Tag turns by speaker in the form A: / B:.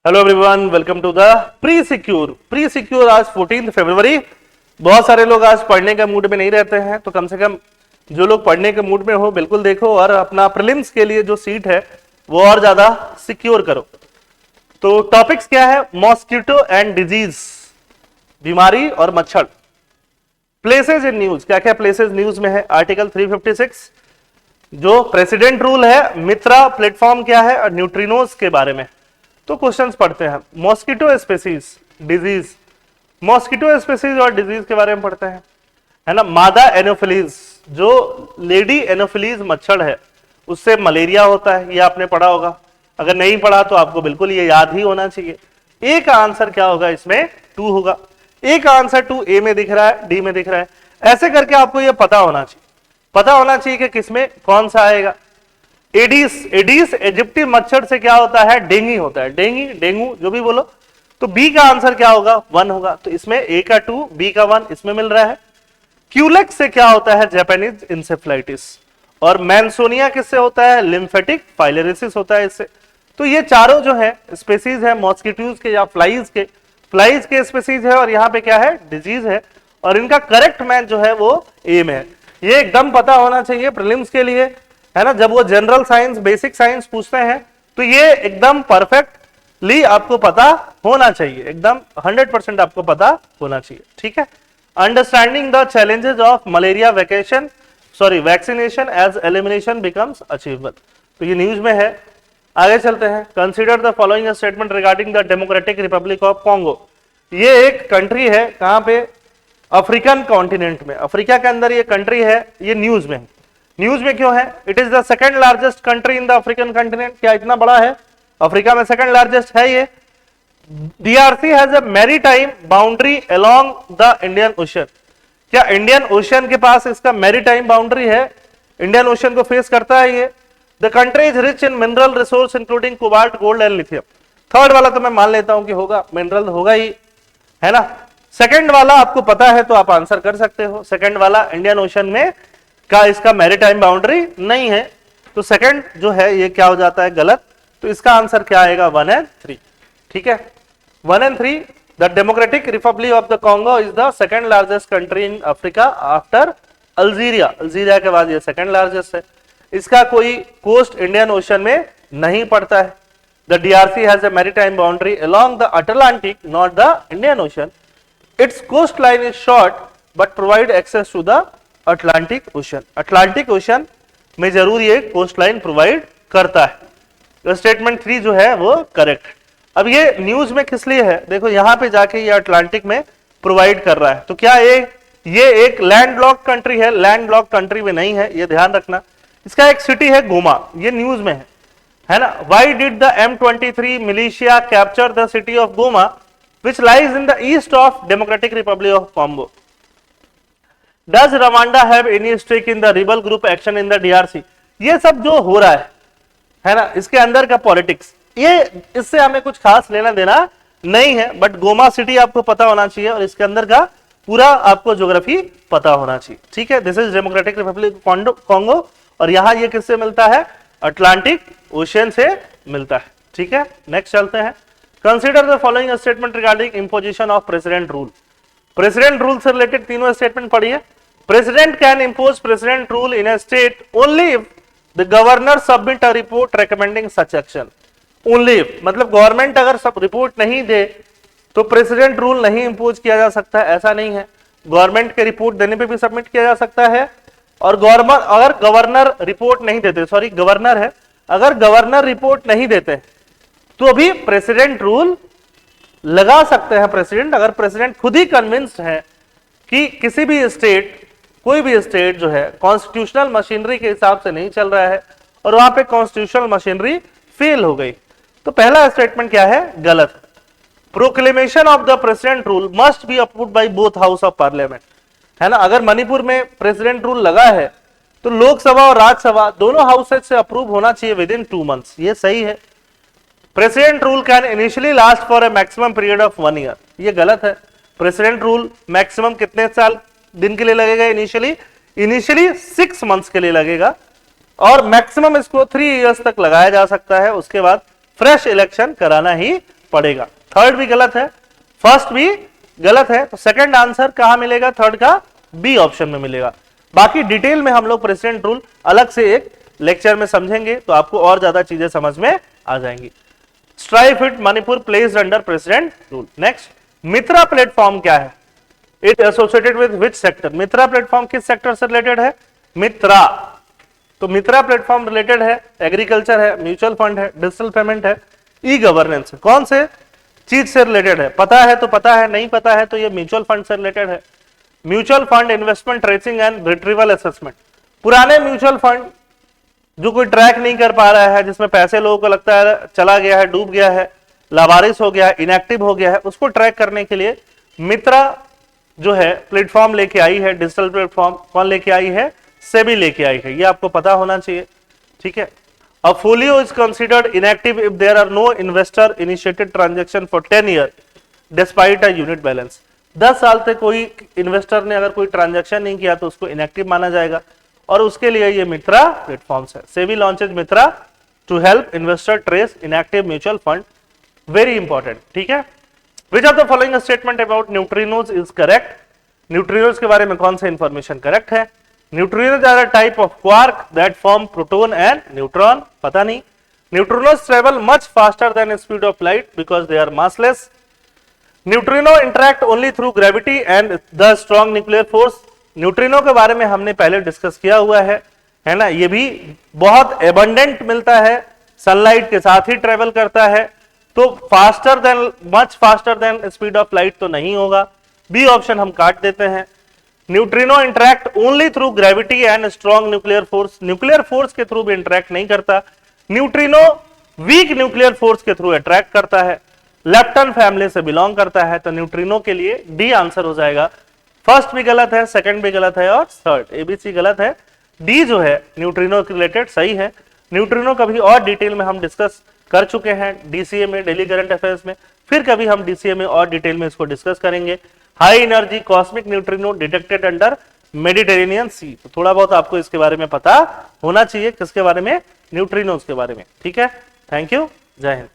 A: Hello everyone, welcome to the pre secure. आज 14 फरवरी। बहुत सारे लोग आज पढ़ने के मूड में नहीं रहते हैं, तो कम से कम जो लोग पढ़ने के मूड में हो बिल्कुल देखो और अपना प्रीलिम्स के लिए जो सीट है वो और ज्यादा सिक्योर करो। तो टॉपिक्स क्या है? मॉस्किटो एंड डिजीज, बीमारी और मच्छर। प्लेसेज इन न्यूज, क्या क्या प्लेसेज न्यूज में है? आर्टिकल 356 जो प्रेसिडेंट रूल है, मित्रा प्लेटफॉर्म क्या है और न्यूट्रिनोज के बारे में। तो क्वेश्चंस पढ़ते हैं। Mosquito species, disease, mosquito species और डिजीज के बारे में पढ़ते हैं, है ना। मादा एनोफिलीज, जो लेडी एनोफिलीज मच्छर है उससे मलेरिया होता है, ये आपने पढ़ा होगा। अगर नहीं पढ़ा तो आपको बिल्कुल ये याद ही होना चाहिए। ए का आंसर क्या होगा? इसमें 2 होगा। ए का आंसर 2 ए में दिख रहा है, डी में दिख रहा है। ऐसे करके आपको ये पता होना चाहिए कि किसमें कौन सा आएगा। एडीज इजिप्टी मच्छर से क्या होता है? डेंगी होता है, डेंगू जो भी बोलो। तो बी का आंसर क्या होगा? 1 होगा। तो इसमें ए का 2, बी का 1 इसमें मिल रहा है। क्यूलेक्स से क्या होता है? Japanese encephalitis. और मैंसोनिया किससे होता है? लिम्फेटिक फाइलेरिसिस होता है इससे। तो ये चारों जो है स्पेसीज है मॉस्किटोज के या फ्लाइज के स्पेसीज है। और यहाँ पे क्या है? डिजीज है। और इनका करेक्ट मैच जो है वो ए में है। ये एकदम पता होना चाहिए प्रीलिम्स के लिए, है ना। जब वो जनरल साइंस, बेसिक साइंस पूछते हैं तो ये एकदम परफेक्टली आपको पता होना चाहिए, एकदम 100% आपको पता होना चाहिए, ठीक है। Understanding the challenges of malaria vaccination as elimination becomes achievable. तो ये न्यूज में है। आगे चलते हैं। Consider the following statement regarding the Democratic Republic of Congo. ये एक कंट्री है, कहां पे? अफ्रीकन कॉन्टिनेंट में, अफ्रीका के अंदर ये कंट्री है। ये न्यूज में क्यों है? It is the second largest country in the African continent. क्या इतना बड़ा है? अफ्रीका में सेकंड लार्जेस्ट है ये। DRC has a maritime boundary along the Indian ocean. क्या इंडियन ओशन के पास इसका मैरीटाइम बाउंड्री है? इंडियन ओशन को फेस करता है ये। The country is rich in mineral resource including cobalt, gold and lithium. Third वाला तो मैं मान लेता हूं कि होगा, मिनरल होगा ही, है ना। सेकंड वाला आपको पता है तो आप आंसर कर सकते हो। सेकंड वाला इंडियन ओशन में का इसका मैरीटाइम बाउंड्री नहीं है, तो सेकंड जो है ये क्या हो जाता है? गलत। तो इसका आंसर क्या आएगा? 1 और 3, ठीक है। 1 और 3। The Democratic Republic of the Congo is the second largest country in Africa after Algeria. Algeria के बाद ये सेकंड लार्जेस्ट है। इसका कोई कोस्ट इंडियन ओशन में नहीं पड़ता है। The DRC has a maritime boundary along the Atlantic, not the Indian Ocean. Its coast line is short but provide access to the Atlantic Ocean में जरूर ये कोस्ट लाइन प्रोवाइड करता है। तो स्टेटमेंट 3 जो है वो करेक्ट है। अब ये न्यूज में किस लिए है? देखो यहां पे जाके ये अटलांटिक में प्रोवाइड कर रहा है। तो क्या ये एक लैंडलॉक्ड कंट्री है? लैंडलॉक्ड कंट्री में नहीं है, ये ध्यान रखना। इसका एक सिटी है गोमा, ये न्यूज में है ना। Why did the M23 militia capture the city of Goma which lies in the east of democratic Republic of Congo? Does Rwanda have any stake in the rebel group action in the DRC? ये सब जो हो रहा है ना, इसके अंदर का पॉलिटिक्स, ये इससे हमें कुछ खास लेना देना नहीं है। बट गोमा सिटी आपको पता होना चाहिए और इसके अंदर का पूरा आपको ज्योग्राफी पता होना चाहिए, ठीक है। This is democratic Republic Congo और यहां ये किससे मिलता है? अटलांटिक ओशन से मिलता है, ठीक है। नेक्स्ट चलते हैं। Consider the following statement regarding imposition of president rule. President rule से रिलेटेड तीनों स्टेटमेंट पढ़िए। President can impose president rule in a state only if the governor submit a report recommending such action. Only if मतलब government अगर सब report नहीं दे तो president rule नहीं impose किया जा सकता, ऐसा नहीं है। गवर्नमेंट के रिपोर्ट देने पे भी सबमिट किया जा सकता है। और अगर गवर्नर रिपोर्ट नहीं देते, सॉरी गवर्नर है, अगर गवर्नर रिपोर्ट नहीं देते तो भी प्रेसिडेंट रूल लगा सकते हैं प्रेसिडेंट, अगर प्रेसिडेंट खुद ही कन्विंस्ड है कि किसी भी स्टेट, कोई भी स्टेट जो है कॉन्स्टिट्यूशनल मशीनरी के हिसाब से नहीं चल रहा है और वहां पे कॉन्स्टिट्यूशनल मशीनरी फेल हो गई। तो पहला स्टेटमेंट क्या है? गलत। Proclamation of the president rule must be approved by both house of parliament, है ना। अगर मणिपुर में प्रेसिडेंट रूल लगा है तो लोकसभा और राज्यसभा दोनों हाउसेज से अप्रूव होना चाहिए विद इन 2 मंथ्स, ये सही है। President rule can initially last for a maximum period of 1 year, ये गलत है। प्रेसिडेंट रूल मैक्सिमम कितने साल दिन के लिए लगेगा? इनिशियली 6 मंथ्स के लिए लगेगा और मैक्सिमम इसको 3 इयर्स तक लगाया जा सकता है। उसके बाद फ्रेश इलेक्शन कराना ही पड़ेगा। थर्ड भी गलत है, फर्स्ट भी गलत है, तो सेकंड आंसर कहां मिलेगा? थर्ड का बी ऑप्शन में मिलेगा। बाकी डिटेल में हम लोग प्रेसिडेंट रूल अलग से एक लेक्चर में समझेंगे, तो आपको और ज्यादा चीजें समझ में आ जाएंगी। Strife hit Manipur placed under president rule. Next, MITRA platform क्या है? It associated with which sector? MITRA platform किस सेक्टर से रिलेटेड है? मित्रा। तो मित्रा प्लेटफॉर्म रिलेटेड है एग्रीकल्चर है, म्यूचुअल फंड है, डिजिटल पेमेंट है, ई गवर्नेंस है। कौन से चीज से रिलेटेड है? पता है तो पता है, नहीं पता है तो ये म्यूचुअल फंड से रिलेटेड है। Mutual fund investment tracing and retrieval assessment. पुराने म्यूचुअल फंड जो कोई ट्रैक नहीं कर पा रहा है, जिसमें पैसे लोगों को लगता है चला गया है, डूब गया है, लावारिस हो गया है, इनएक्टिव हो गया है, उसको ट्रैक करने के लिए मित्रा जो है प्लेटफॉर्म लेके आई है। डिजिटल प्लेटफॉर्म कौन लेके आई है? सेबी लेके आई है, ये आपको पता होना चाहिए। ठीक है। A folio is considered inactive if there are no investor initiated transaction for 10 years despite a unit balance। 10 साल तक कोई इन्वेस्टर ने अगर कोई ट्रांजैक्शन नहीं किया तो उसको इनएक्टिव माना जाएगा, और उसके लिए ये मित्रा प्लेटफॉर्म्स है। SEBI launches Mitra to help investor trace inactive mutual fund. Very important. ठीक है। Which of the following statement about neutrinos is correct? Neutrinos के बारे में कौन सा इंफॉर्मेशन करेक्ट है? Neutrinos are a type of quark that form proton and neutron. पता नहीं। Neutrinos travel much faster than the speed of light because they are massless. Neutrino interact only through gravity and the strong nuclear force. Neutrino के बारे में हमने पहले discuss किया हुआ है ना? ये भी बहुत एबंडेंट मिलता है, सनलाइट के साथ ही ट्रेवल करता है, तो faster than, much faster than speed of light तो नहीं होगा। बी ऑप्शन हम काट देते हैं। Neutrino interact only through gravity and strong nuclear force. Nuclear force के थ्रू भी इंटरैक्ट नहीं करता। न्यूट्रिनो वीक न्यूक्लियर फोर्स के थ्रू अट्रैक्ट करता है, लेप्टन फैमिली से बिलोंग करता है, तो न्यूट्रिनो के लिए डी आंसर हो जाएगा। फर्स्ट भी गलत है, सेकंड भी गलत है, और थर्ड एबीसी गलत है। डी जो है न्यूट्रिनो के रिलेटेड सही है। न्यूट्रिनो कभी और डिटेल में हम डिस्कस कर चुके हैं डीसीए में, डेली करंट अफेयर्स में, फिर कभी हम डीसीए में और डिटेल में इसको डिस्कस करेंगे। High energy cosmic neutrino detected under Mediterranean sea, तो थोड़ा बहुत आपको इसके बारे में पता होना चाहिए, किसके बारे में? न्यूट्रिनोज के बारे में। ठीक है, थैंक यू, जय हिंद।